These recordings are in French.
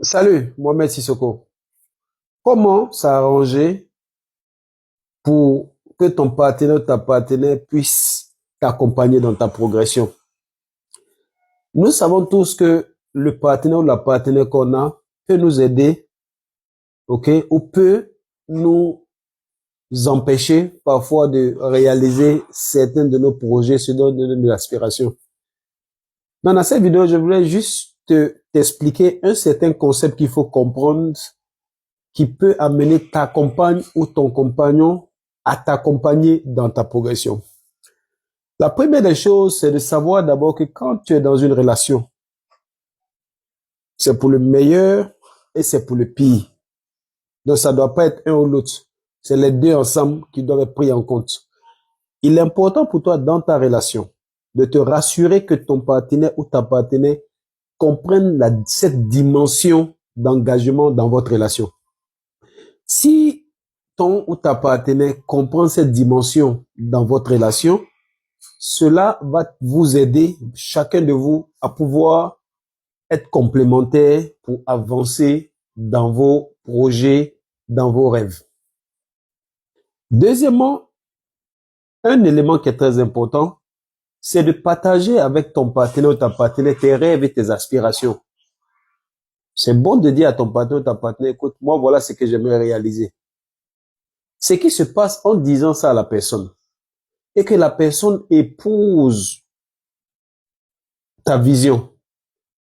Salut, Mohamed Sissoko. Comment s'arranger pour que ton partenaire ou ta partenaire puisse t'accompagner dans ta progression? Nous savons tous que le partenaire ou la partenaire qu'on a peut nous aider, ok, ou peut nous empêcher parfois de réaliser certains de nos projets, ce dont de nos aspirations. Dans cette vidéo, je voulais juste t'expliquer un certain concept qu'il faut comprendre qui peut amener ta compagne ou ton compagnon à t'accompagner dans ta progression. La première des choses, c'est de savoir d'abord que quand tu es dans une relation, c'est pour le meilleur et c'est pour le pire. Donc, ça ne doit pas être un ou l'autre. C'est les deux ensemble qui doivent être pris en compte. Il est important pour toi dans ta relation de te rassurer que ton partenaire ou ta partenaire comprenne cette dimension d'engagement dans votre relation. Si ton ou ta partenaire comprend cette dimension dans votre relation, cela va vous aider, chacun de vous, à pouvoir être complémentaire pour avancer dans vos projets, dans vos rêves. Deuxièmement, un élément qui est très important, c'est de partager avec ton partenaire ou ta partenaire tes rêves et tes aspirations. C'est bon de dire à ton partenaire ou ta partenaire, écoute, moi, voilà ce que j'aimerais réaliser. Ce qui se passe en disant ça à la personne et que la personne épouse ta vision,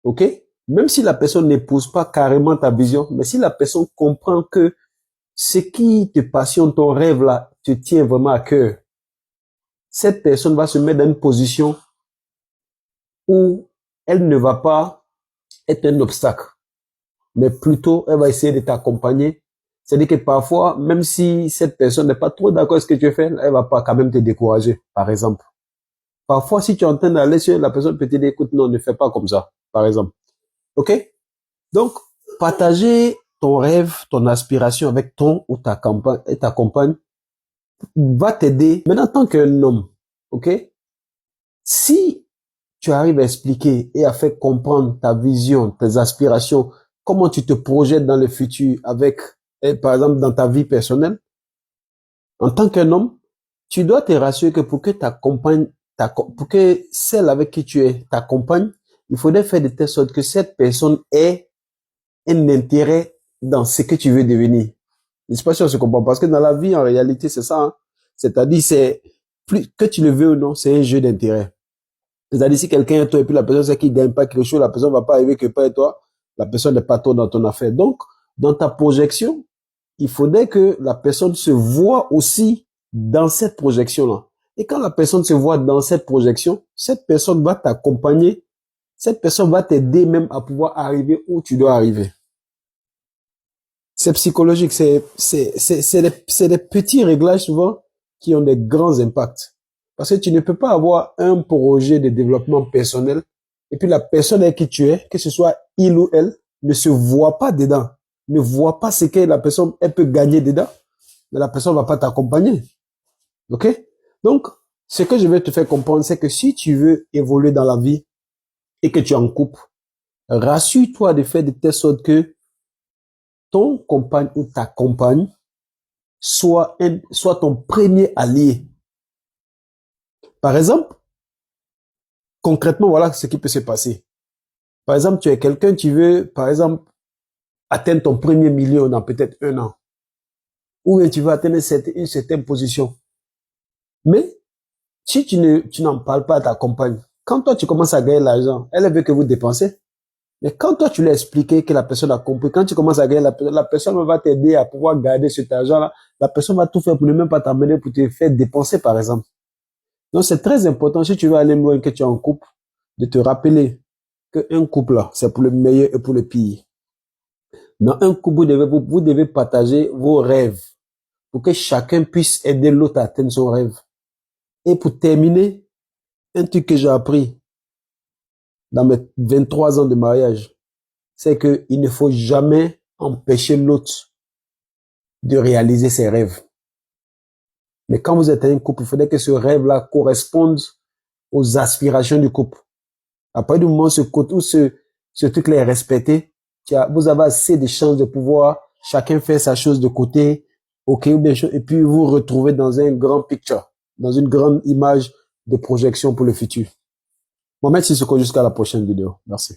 ok? Même si la personne n'épouse pas carrément ta vision, mais si la personne comprend que ce qui te passionne, ton rêve là, te tient vraiment à cœur, cette personne va se mettre dans une position où elle ne va pas être un obstacle, mais plutôt elle va essayer de t'accompagner. C'est-à-dire que parfois, même si cette personne n'est pas trop d'accord avec ce que tu fais, elle va pas quand même te décourager, par exemple. Parfois, si tu es en train d'aller sur la personne peut te dire, écoute, non, ne fais pas comme ça, par exemple. OK? Donc, partager ton rêve, ton aspiration avec ton ou ta compagne et ta compagne va t'aider. Maintenant, en tant qu'un homme, OK? Si tu arrives à expliquer et à faire comprendre ta vision, tes aspirations, comment tu te projettes dans le futur avec, par exemple, dans ta vie personnelle, en tant qu'un homme, tu dois te rassurer que pour que ta compagne, pour que celle avec qui tu es, ta compagne, il faudrait faire de telle sorte que cette personne ait un intérêt dans ce que tu veux devenir. Je ne sais pas si on se comprend, parce que dans la vie, en réalité, c'est ça, hein. C'est-à-dire, c'est plus que tu le veux ou non, c'est un jeu d'intérêt. C'est-à-dire, si quelqu'un est toi et puis la personne sait qu'il ne gagne pas quelque chose, la personne ne va pas arriver que pas et toi, la personne n'est pas trop dans ton affaire. Donc, dans ta projection, il faudrait que la personne se voit aussi dans cette projection-là. Et quand la personne se voit dans cette projection, cette personne va t'accompagner, cette personne va t'aider même à pouvoir arriver où tu dois arriver. C'est psychologique, c'est des petits réglages souvent qui ont des grands impacts. Parce que tu ne peux pas avoir un projet de développement personnel et puis la personne avec qui tu es, que ce soit il ou elle, ne se voit pas dedans, ne voit pas ce que la personne elle peut gagner dedans, mais la personne ne va pas t'accompagner. OK? Donc, ce que je vais te faire comprendre, c'est que si tu veux évoluer dans la vie et que tu es en couple, rassure-toi de faire de telle sorte que ton compagne ou ta compagne soit ton premier allié. Par exemple, concrètement, voilà ce qui peut se passer. Par exemple, tu es quelqu'un, tu veux, par exemple, atteindre ton premier million dans peut-être 1 an. Ou bien tu veux atteindre une certaine position. Mais, si tu n'en parles pas à ta compagne, quand toi tu commences à gagner l'argent, elle veut que vous dépensez. Mais quand toi tu lui as expliqué que la personne a compris, quand tu commences à gagner, la personne va t'aider à pouvoir garder cet argent-là. La personne va tout faire pour ne même pas t'amener pour te faire dépenser, par exemple. Donc, c'est très important, si tu veux aller loin, que tu es en couple, de te rappeler qu'un couple, là, c'est pour le meilleur et pour le pire. Dans un couple, vous devez partager vos rêves pour que chacun puisse aider l'autre à atteindre son rêve. Et pour terminer, un truc que j'ai appris dans mes 23 ans de mariage, c'est qu'il ne faut jamais empêcher l'autre de réaliser ses rêves. Mais quand vous êtes un couple, il faudrait que ce rêve-là corresponde aux aspirations du couple. À partir du moment où ce truc-là est respecté, Vous avez assez de chances de pouvoir chacun faire sa chose de côté, ok, et puis vous retrouvez dans un grand picture, dans une grande image de projection pour le futur. Mohamed Sissoko, jusqu'à la prochaine vidéo. Merci.